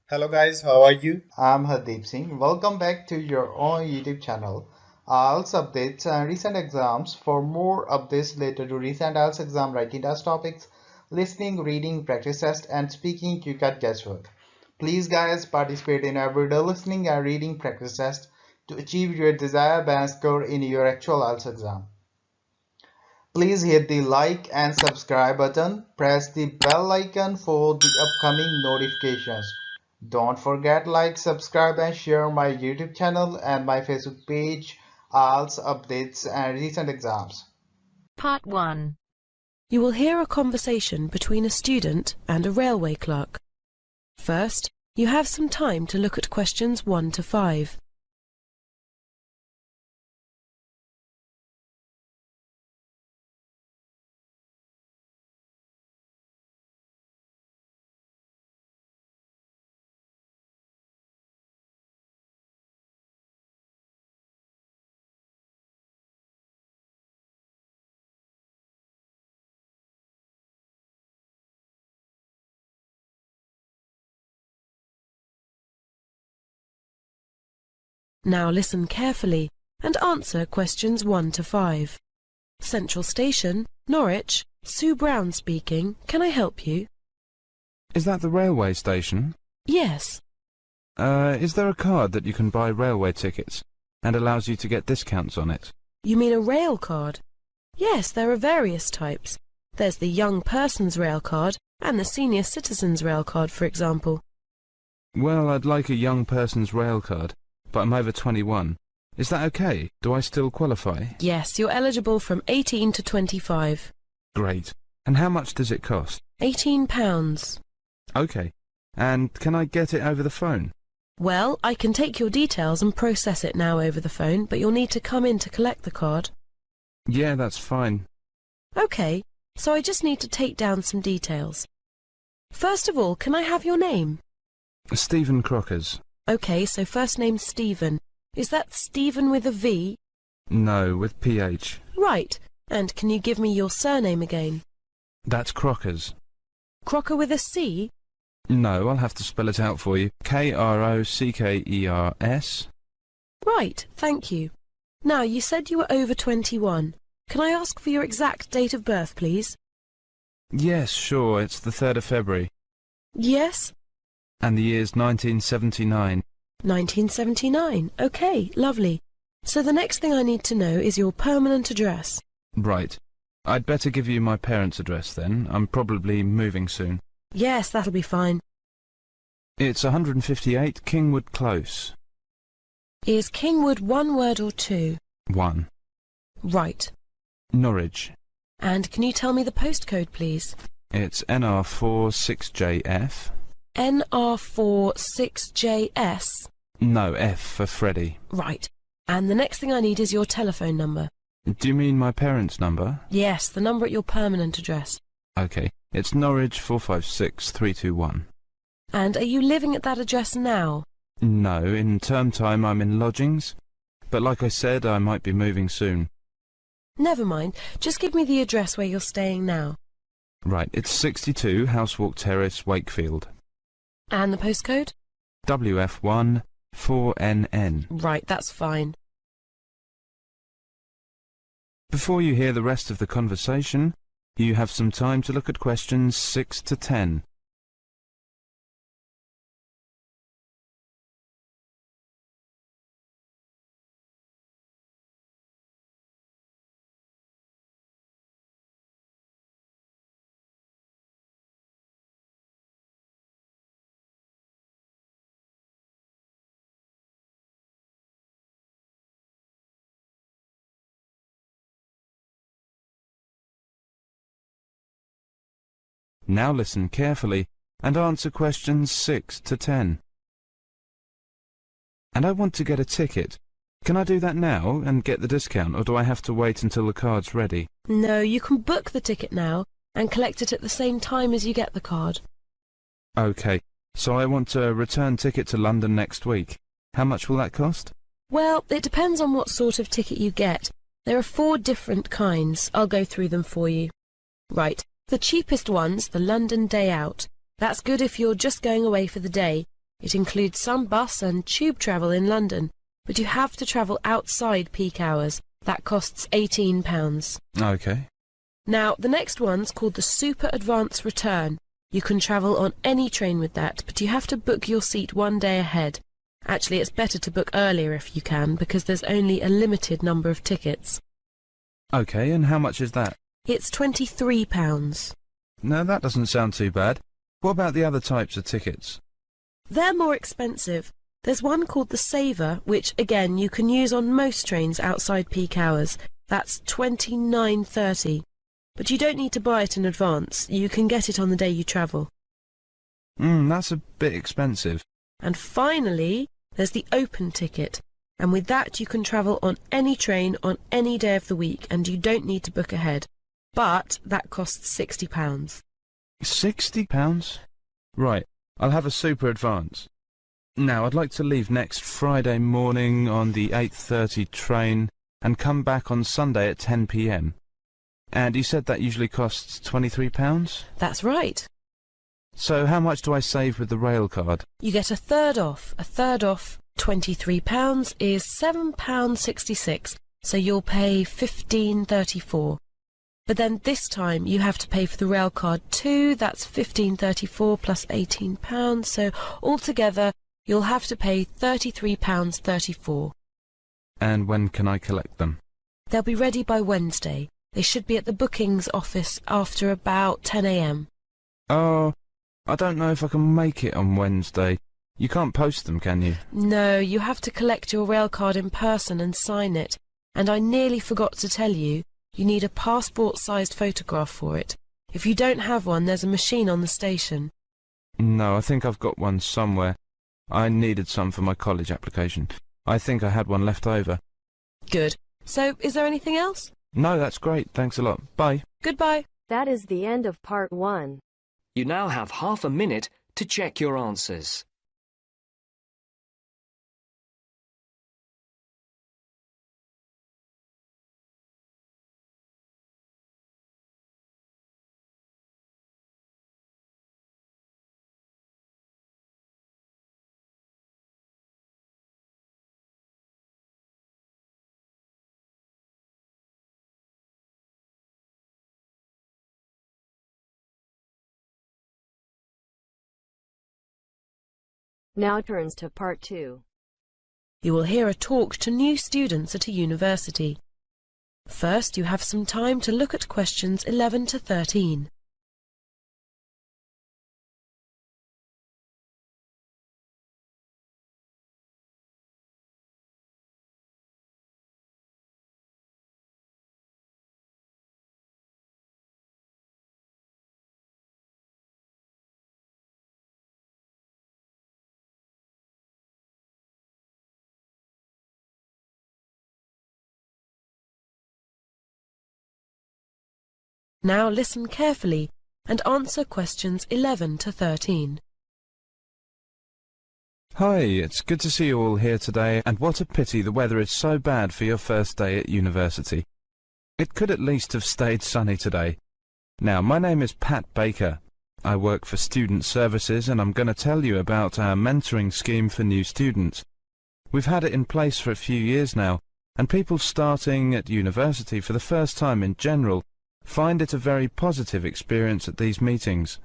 Hello guys, how are you? I'm Hardeep Singh. Welcome back to your own YouTube channel. IELTS updates and recent exams. For more updates related to recent IELTS exam writing test topics, listening, reading, practice test, and speaking, you can guesswork. Please guys participate in everyday listening and reading practice test to achieve your desired band score in your actual IELTS exam. Please hit the like and subscribe button. Press the bell icon for the upcoming notifications. Don't forget like, subscribe and share my YouTube channel and my Facebook page, IELTS updates and recent exams. Part 1. You will hear a conversation between a student and a railway clerk. First, you have some time to look at questions 1 to 5. Now listen carefully and answer questions 1 to 5. Central Station, Norwich, Sue Brown speaking. Can I help you? Is that the railway station? Yes. Is there a card that you can buy railway tickets and allows you to get discounts on it? You mean a rail card? Yes, there are various types. There's the young person's rail card and the senior citizen's rail card, for example. Well, I'd like a young person's rail card, but I'm over 21. Is that okay? Do I still qualify? Yes, you're eligible from 18 to 25. Great. And how much does it cost? £18. Okay. And can I get it over the phone? Well, I can take your details and process it now over the phone, but you'll need to come in to collect the card. Yeah, that's fine. OK, so I just need to take down some details. First of all, can I have your name? Stephen Crockers. OK, so first name Stephen. Is that Stephen with a V? No, with PH. Right. And can you give me your surname again? That's Crockers. Crocker with a C? No, I'll have to spell it out for you. Krockers. Right, thank you. Now, you said you were over 21. Can I ask for your exact date of birth, please? Yes, sure, it's the 3rd of February. Yes? And the year's 1979. 1979. OK, lovely. So the next thing I need to know is your permanent address. Right. I'd better give you my parents' address then. I'm probably moving soon. Yes, that'll be fine. It's 158 Kingwood Close. Is Kingwood one word or two? 1. Right. Norwich. And can you tell me the postcode, please? It's NR4 6JF. NR4 6JS? No, F for Freddy. Right. And the next thing I need is your telephone number. Do you mean my parents' number? Yes, the number at your permanent address. OK. It's Norwich 456321. And are you living at that address now? No, in term time I'm in lodgings. But like I said, I might be moving soon. Never mind. Just give me the address where you're staying now. Right, it's 62 Housewalk Terrace, Wakefield. And the postcode? WF1 4NN. Right, that's fine. Before you hear the rest of the conversation, you have some time to look at questions 6 to 10. Now listen carefully and answer questions 6 to 10. And I want to get a ticket. Can I do that now and get the discount, or do I have to wait until the card's ready? No, you can book the ticket now and collect it at the same time as you get the card. OK, so I want a return ticket to London next week. How much will that cost? Well, it depends on what sort of ticket you get. There are 4 different kinds. I'll go through them for you. Right. The cheapest one's the London Day Out. That's good if you're just going away for the day. It includes some bus and tube travel in London, but you have to travel outside peak hours. That costs £18. Okay. Now, the next one's called the Super Advance Return. You can travel on any train with that, but you have to book your seat one day ahead. Actually, it's better to book earlier if you can, because there's only a limited number of tickets. Okay, and how much is that? It's £23. No, that doesn't sound too bad. What about the other types of tickets? They're more expensive. There's one called the Saver, which, again, you can use on most trains outside peak hours. That's £29.30. But you don't need to buy it in advance. You can get it on the day you travel. That's a bit expensive. And finally, there's the Open ticket. And with that, you can travel on any train on any day of the week, and you don't need to book ahead. But that costs £60. £60? Right, I'll have a Super Advance. Now, I'd like to leave next Friday morning on the 8:30 train and come back on Sunday at 10 p.m. And you said that usually costs £23? That's right. So how much do I save with the rail card? You get a third off. A third off £23 is £7.66, so you'll pay £15.34. But then this time you have to pay for the rail card too. That's £15.34 plus £18, so altogether you'll have to pay £33.34. And when can I collect them? They'll be ready by Wednesday. They should be at the bookings office after about 10 a.m. Oh, I don't know if I can make it on Wednesday. You can't post them, can you? No, you have to collect your rail card in person and sign it. And I nearly forgot to tell you, you need a passport-sized photograph for it. If you don't have one, there's a machine on the station. No, I think I've got one somewhere. I needed some for my college application. I think I had one left over. Good. So, is there anything else? No, that's great. Thanks a lot. Bye. Goodbye. That is the end of part 1. You now have half a minute to check your answers. Now turns to part 2. You will hear a talk to new students at a university. First, you have some time to look at questions 11 to 13. Now listen carefully and answer questions 11 to 13. Hi, it's good to see you all here today, and what a pity the weather is so bad for your first day at university. It could at least have stayed sunny today. Now, my name is Pat Baker. I work for Student Services, and I'm going to tell you about our mentoring scheme for new students. We've had it in place for a few years now, and people starting at university for the first time in general find it a very positive experience at these meetings.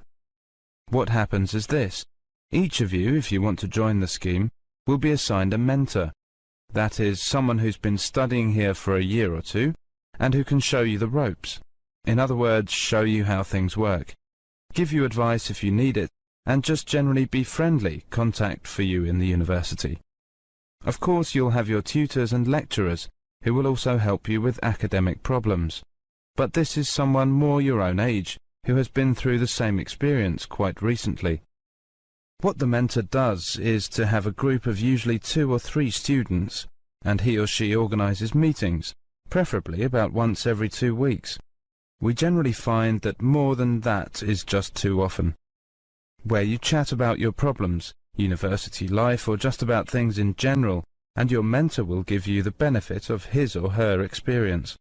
What happens is this. Each of you, if you want to join the scheme, will be assigned a mentor. That is, someone who's been studying here for a year or two, and who can show you the ropes. In other words, show you how things work, give you advice if you need it, and just generally be friendly contact for you in the university. Of course, you'll have your tutors and lecturers, who will also help you with academic problems. But this is someone more your own age, who has been through the same experience quite recently. What the mentor does is to have a group of usually 2 or 3 students, and he or she organises meetings, preferably about once every 2 weeks. We generally find that more than that is just too often, where you chat about your problems, university life, or just about things in general, and your mentor will give you the benefit of his or her experience.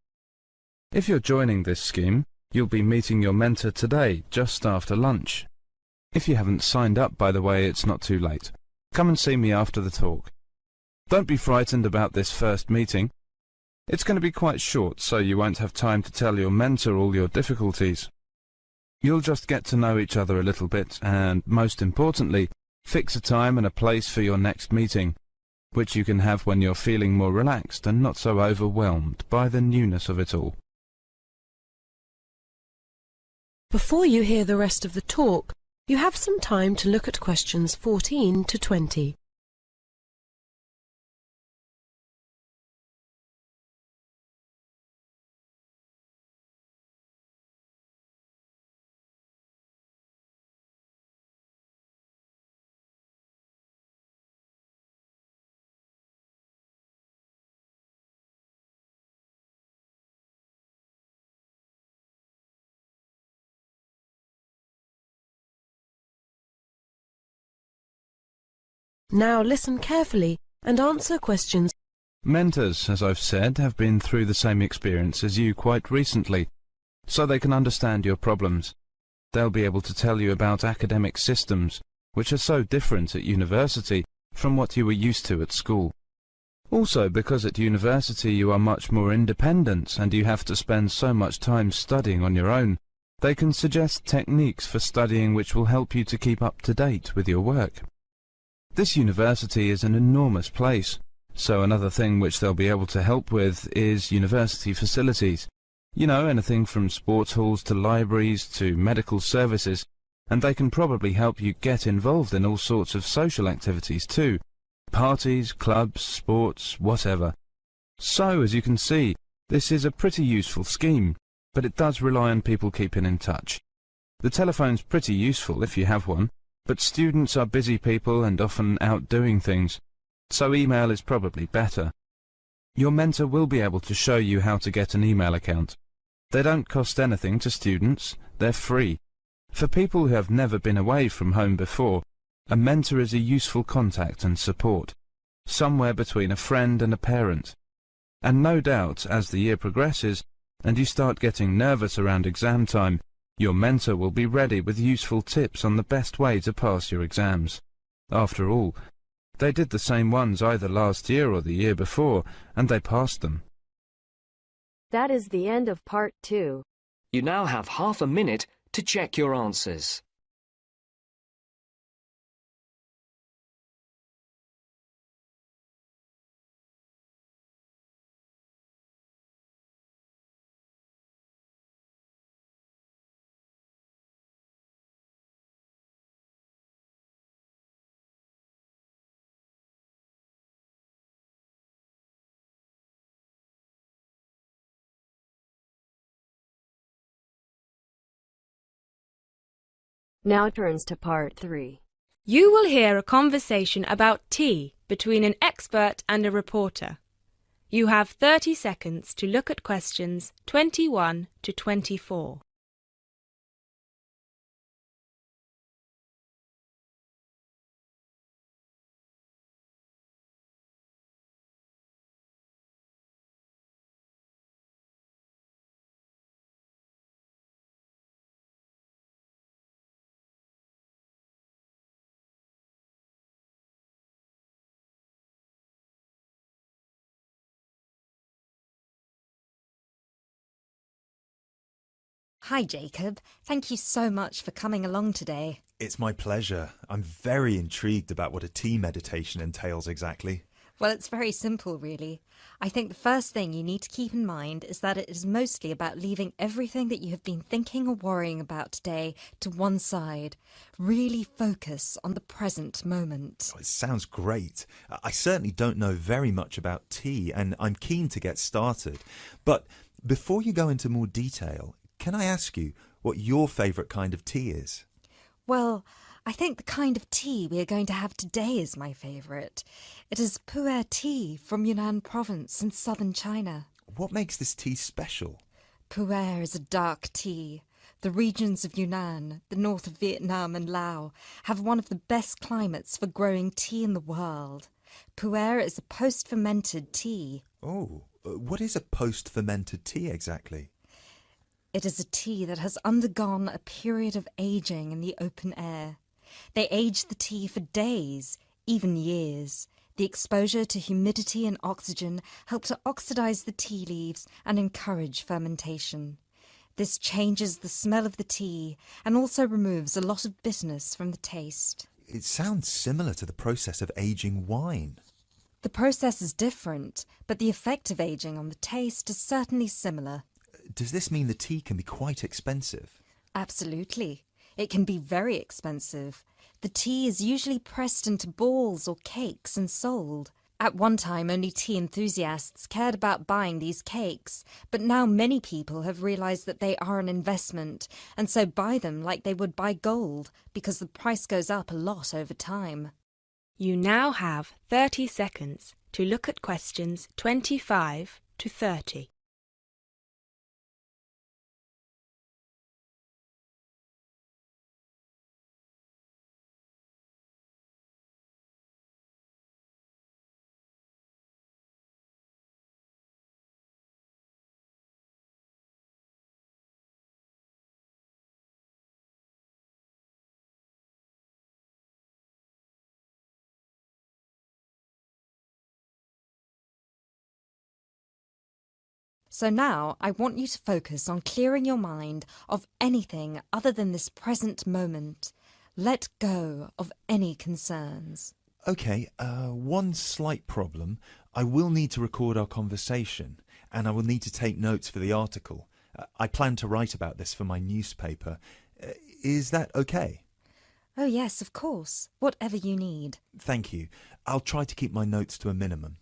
If you're joining this scheme, you'll be meeting your mentor today, just after lunch. If you haven't signed up, by the way, it's not too late. Come and see me after the talk. Don't be frightened about this first meeting. It's going to be quite short, so you won't have time to tell your mentor all your difficulties. You'll just get to know each other a little bit and, most importantly, fix a time and a place for your next meeting, which you can have when you're feeling more relaxed and not so overwhelmed by the newness of it all. Before you hear the rest of the talk, you have some time to look at questions 14 to 20. Now listen carefully and answer questions. Mentors, as I've said, have been through the same experience as you quite recently, so they can understand your problems. They'll be able to tell you about academic systems, which are so different at university from what you were used to at school. Also, because at university you are much more independent and you have to spend so much time studying on your own, they can suggest techniques for studying which will help you to keep up to date with your work. This university is an enormous place, so another thing which they'll be able to help with is university facilities. You know, anything from sports halls to libraries to medical services, and they can probably help you get involved in all sorts of social activities too. Parties, clubs, sports, whatever. So, as you can see, this is a pretty useful scheme, but it does rely on people keeping in touch. The telephone's pretty useful if you have one, but students are busy people and often out doing things, so email is probably better. Your mentor will be able to show you how to get an email account. They don't cost anything to students, they're free. For people who have never been away from home before, a mentor is a useful contact and support, somewhere between a friend and a parent. And no doubt, as the year progresses, and you start getting nervous around exam time, your mentor will be ready with useful tips on the best way to pass your exams. After all, they did the same ones either last year or the year before, and they passed them. That is the end of part 2. You now have half a minute to check your answers. Now turns to part 3. You will hear a conversation about tea between an expert and a reporter. You have 30 seconds to look at questions 21 to 24. Hi, Jacob. Thank you so much for coming along today. It's my pleasure. I'm very intrigued about what a tea meditation entails exactly. Well, it's very simple, really. I think the first thing you need to keep in mind is that it is mostly about leaving everything that you have been thinking or worrying about today to one side. Really focus on the present moment. Oh, it sounds great. I certainly don't know very much about tea, and I'm keen to get started. But before you go into more detail, can I ask you what your favourite kind of tea is? Well, I think the kind of tea we are going to have today is my favourite. It is pu'er tea from Yunnan province in southern China. What makes this tea special? Pu'er is a dark tea. The regions of Yunnan, the north of Vietnam and Laos, have one of the best climates for growing tea in the world. Pu'er is a post-fermented tea. Oh, what is a post-fermented tea exactly? It is a tea that has undergone a period of aging in the open air. They age the tea for days, even years. The exposure to humidity and oxygen help to oxidize the tea leaves and encourage fermentation. This changes the smell of the tea and also removes a lot of bitterness from the taste. It sounds similar to the process of aging wine. The process is different, but the effect of aging on the taste is certainly similar. Does this mean the tea can be quite expensive? Absolutely. It can be very expensive. The tea is usually pressed into balls or cakes and sold. At one time, only tea enthusiasts cared about buying these cakes, but now many people have realised that they are an investment, and so buy them like they would buy gold, because the price goes up a lot over time. You now have 30 seconds to look at questions 25 to 30. So now I want you to focus on clearing your mind of anything other than this present moment. Let go of any concerns. Okay, one slight problem. I will need to record our conversation, and I will need to take notes for the article. I plan to write about this for my newspaper. Is that okay? Oh yes, of course. Whatever you need. Thank you. I'll try to keep my notes to a minimum.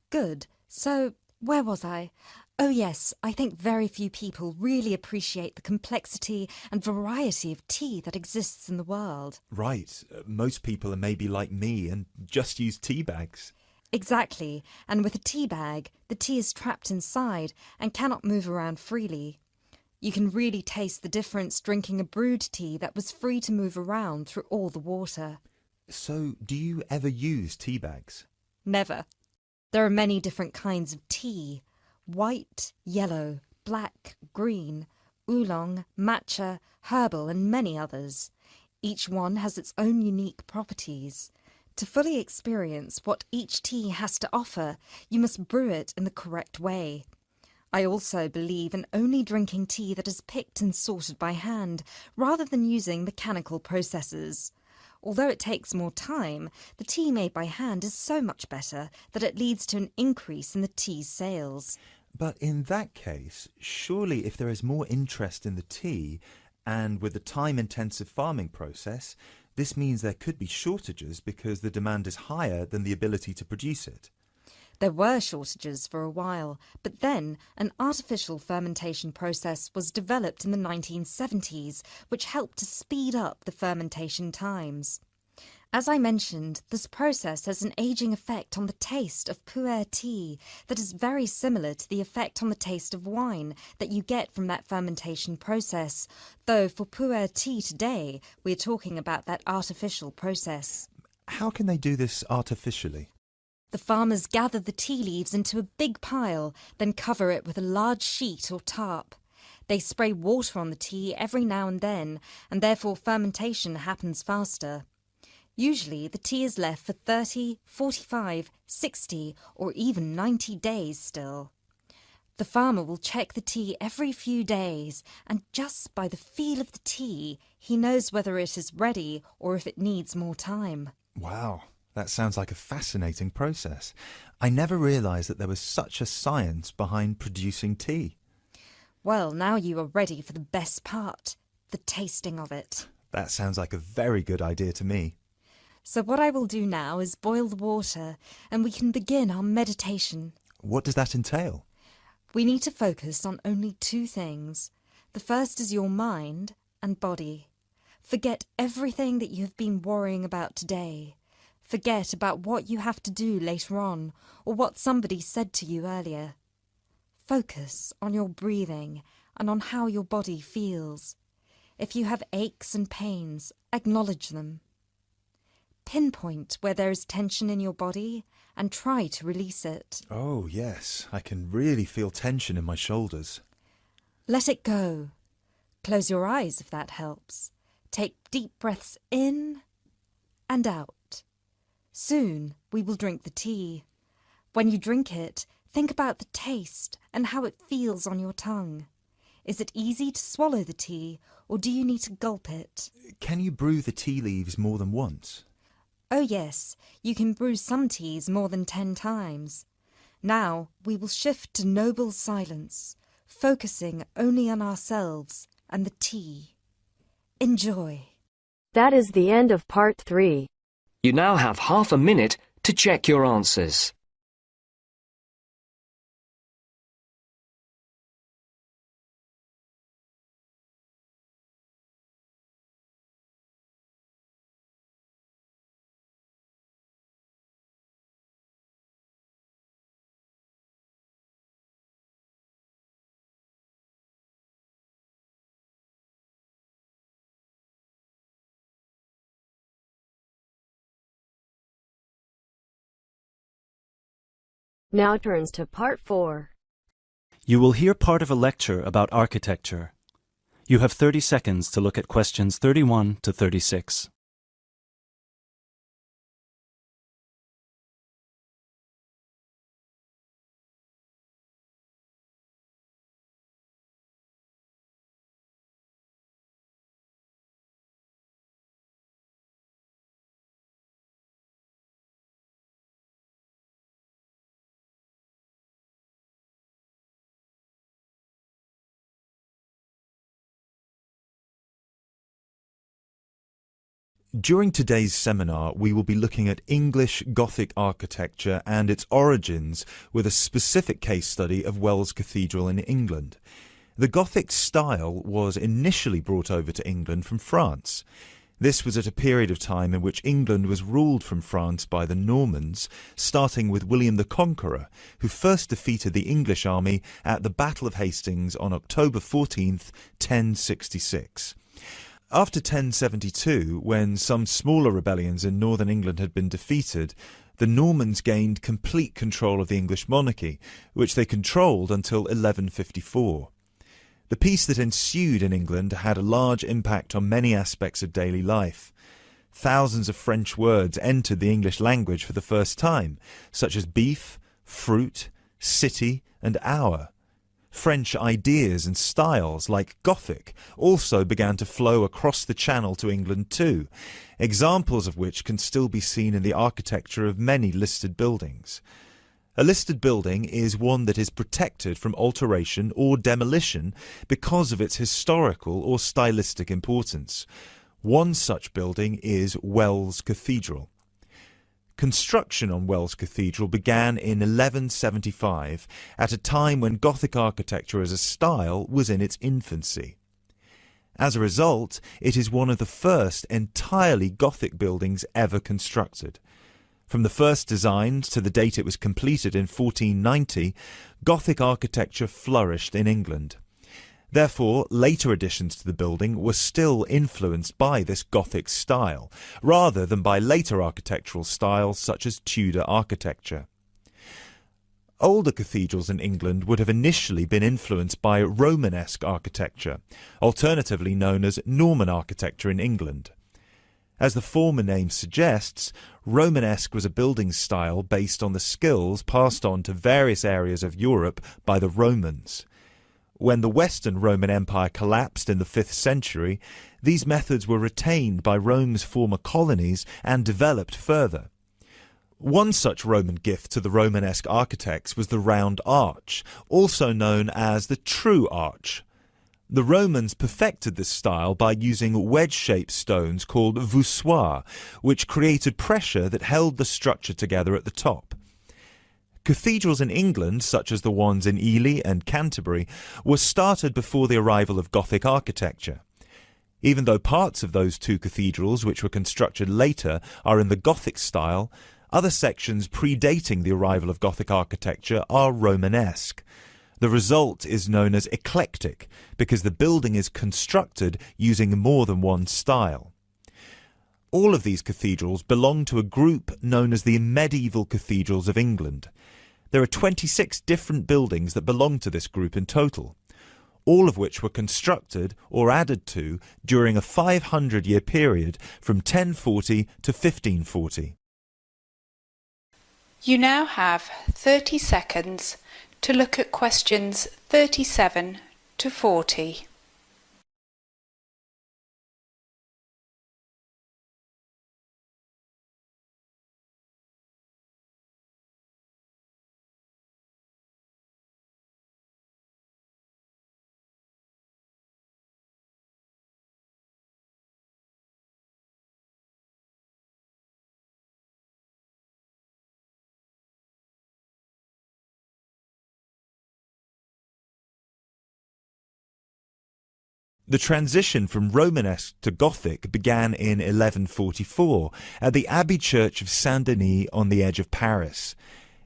Good. So, where was I? Oh yes, I think very few people really appreciate the complexity and variety of tea that exists in the world. Right. Most people are maybe like me and just use tea bags. Exactly. And with a tea bag, the tea is trapped inside and cannot move around freely. You can really taste the difference drinking a brewed tea that was free to move around through all the water. So, do you ever use tea bags? Never. There are many different kinds of tea. White, yellow, black, green, oolong, matcha, herbal and many others. Each one has its own unique properties. To fully experience what each tea has to offer, you must brew it in the correct way. I also believe in only drinking tea that is picked and sorted by hand, rather than using mechanical processes. Although it takes more time, the tea made by hand is so much better that it leads to an increase in the tea's sales. But in that case, surely if there is more interest in the tea, and with the time-intensive farming process, this means there could be shortages because the demand is higher than the ability to produce it. There were shortages for a while, but then an artificial fermentation process was developed in the 1970s, which helped to speed up the fermentation times. As I mentioned, this process has an aging effect on the taste of pu'er tea that is very similar to the effect on the taste of wine that you get from that fermentation process, though for pu'er tea today, we're talking about that artificial process. How can they do this artificially? The farmers gather the tea leaves into a big pile, then cover it with a large sheet or tarp. They spray water on the tea every now and then, and therefore fermentation happens faster. Usually the tea is left for 30, 45, 60 or even 90 days still. The farmer will check the tea every few days, and just by the feel of the tea, he knows whether it is ready or if it needs more time. Wow, that sounds like a fascinating process. I never realised that there was such a science behind producing tea. Well, now you are ready for the best part, the tasting of it. That sounds like a very good idea to me. So what I will do now is boil the water, and we can begin our meditation. What does that entail? We need to focus on only two things. The first is your mind and body. Forget everything that you have been worrying about today. Forget about what you have to do later on, or what somebody said to you earlier. Focus on your breathing and on how your body feels. If you have aches and pains, acknowledge them. Pinpoint where there is tension in your body and try to release it. Oh, yes. I can really feel tension in my shoulders. Let it go. Close your eyes if that helps. Take deep breaths in and out. Soon we will drink the tea. When you drink it, think about the taste and how it feels on your tongue. Is it easy to swallow the tea, or do you need to gulp it? Can you brew the tea leaves more than once? Oh yes, you can brew some teas more than 10 times. Now we will shift to noble silence, focusing only on ourselves and the tea. Enjoy. That is the end of part 3. You now have half a minute to check your answers. Now turns to part 4. You will hear part of a lecture about architecture. You have 30 seconds to look at questions 31 to 36. During today's seminar, we will be looking at English Gothic architecture and its origins with a specific case study of Wells Cathedral in England. The Gothic style was initially brought over to England from France. This was at a period of time in which England was ruled from France by the Normans, starting with William the Conqueror, who first defeated the English army at the Battle of Hastings on October 14th, 1066. After 1072, when some smaller rebellions in northern England had been defeated, the Normans gained complete control of the English monarchy, which they controlled until 1154. The peace that ensued in England had a large impact on many aspects of daily life. Thousands of French words entered the English language for the first time, such as beef, fruit, city, and hour. French ideas and styles, like Gothic, also began to flow across the Channel to England too, examples of which can still be seen in the architecture of many listed buildings. A listed building is one that is protected from alteration or demolition because of its historical or stylistic importance. One such building is Wells Cathedral. Construction on Wells Cathedral began in 1175, at a time when Gothic architecture as a style was in its infancy. As a result, it is one of the first entirely Gothic buildings ever constructed. From the first design to the date it was completed in 1490, Gothic architecture flourished in England. Therefore, later additions to the building were still influenced by this Gothic style, rather than by later architectural styles such as Tudor architecture. Older cathedrals in England would have initially been influenced by Romanesque architecture, alternatively known as Norman architecture in England. As the former name suggests, Romanesque was a building style based on the skills passed on to various areas of Europe by the Romans. When the Western Roman Empire collapsed in the 5th century, these methods were retained by Rome's former colonies and developed further. One such Roman gift to the Romanesque architects was the round arch, also known as the true arch. The Romans perfected this style by using wedge-shaped stones called voussoirs, which created pressure that held the structure together at the top. Cathedrals in England, such as the ones in Ely and Canterbury, were started before the arrival of Gothic architecture. Even though parts of those two cathedrals, which were constructed later, are in the Gothic style, other sections predating the arrival of Gothic architecture are Romanesque. The result is known as eclectic, because the building is constructed using more than one style. All of these cathedrals belong to a group known as the Medieval Cathedrals of England. There are 26 different buildings that belong to this group in total, all of which were constructed or added to during a 500-year period from 1040 to 1540. You now have 30 seconds to look at questions 37 to 40. The transition from Romanesque to Gothic began in 1144 at the Abbey Church of Saint-Denis on the edge of Paris.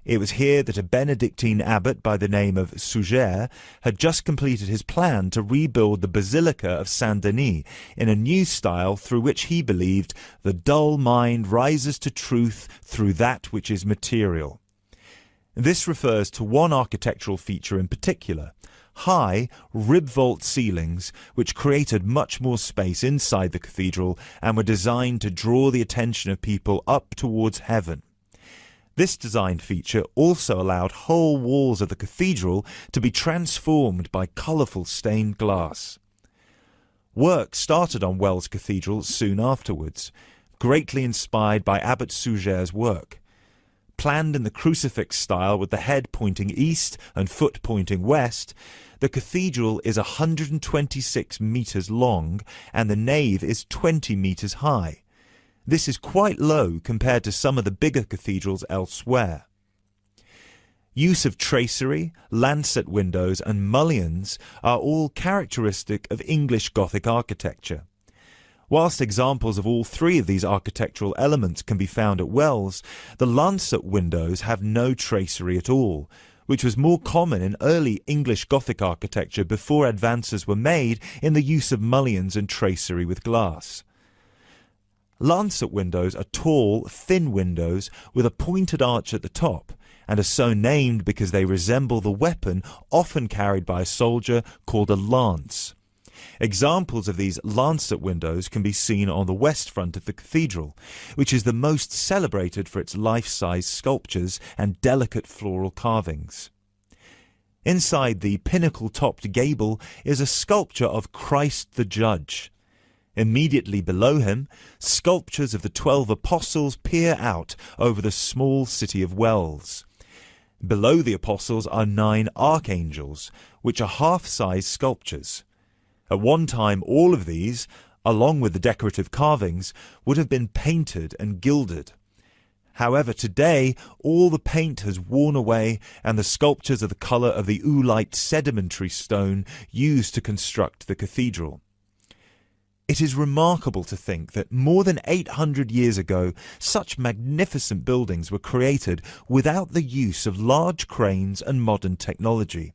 It was here that a Benedictine abbot by the name of Suger had just completed his plan to rebuild the Basilica of Saint-Denis in a new style through which he believed the dull mind rises to truth through that which is material. This refers to one architectural feature in particular: high rib vault ceilings, which created much more space inside the cathedral and were designed to draw the attention of people up towards heaven. This design feature also allowed whole walls of the cathedral to be transformed by colourful stained glass. Work started on Wells Cathedral soon afterwards, greatly inspired by Abbot Suger's work. Planned in the crucifix style with the head pointing east and foot pointing west, the cathedral is 126 metres long and the nave is 20 metres high. This is quite low compared to some of the bigger cathedrals elsewhere. Use of tracery, lancet windows and mullions are all characteristic of English Gothic architecture. Whilst examples of all three of these architectural elements can be found at Wells, the lancet windows have no tracery at all, which was more common in early English Gothic architecture before advances were made in the use of mullions and tracery with glass. Lancet windows are tall, thin windows with a pointed arch at the top, and are so named because they resemble the weapon often carried by a soldier called a lance. Examples of these lancet windows can be seen on the west front of the cathedral, which is the most celebrated for its life-size sculptures and delicate floral carvings. Inside the pinnacle-topped gable is a sculpture of Christ the Judge. Immediately below him, sculptures of the 12 apostles peer out over the small city of Wells. Below the apostles are 9 archangels, which are half-size sculptures. At one time, all of these, along with the decorative carvings, would have been painted and gilded. However, today, all the paint has worn away and the sculptures are the colour of the oolite sedimentary stone used to construct the cathedral. It is remarkable to think that more than 800 years ago, such magnificent buildings were created without the use of large cranes and modern technology.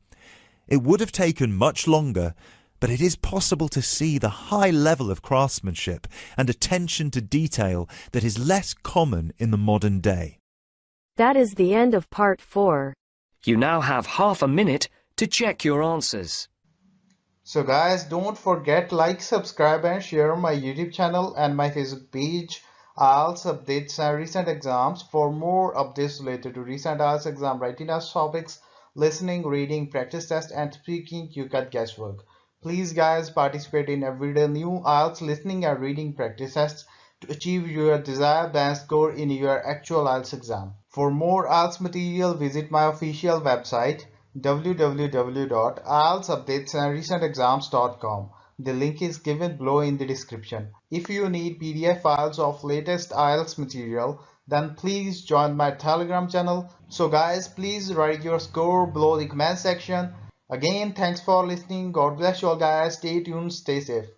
It would have taken much longer, but it is possible to see the high level of craftsmanship and attention to detail that is less common in the modern day. That is the end of part 4. You now have half a minute to check your answers. So guys, don't forget like, subscribe and share my YouTube channel and my Facebook page, IELTS updates and recent exams. For more updates related to recent IELTS exam writing test topics, listening, reading, practice test and speaking, you got guesswork. Please guys, participate in everyday new IELTS listening and reading practice tests to achieve your desired band score in your actual IELTS exam. For more IELTS material, visit my official website www.ieltsupdatesandrecentexams.com. The link is given below in the description. If you need PDF files of latest IELTS material, then please join my Telegram channel. So guys, please write your score below the comment section. Again, thanks for listening. God bless you all guys. Stay tuned, stay safe.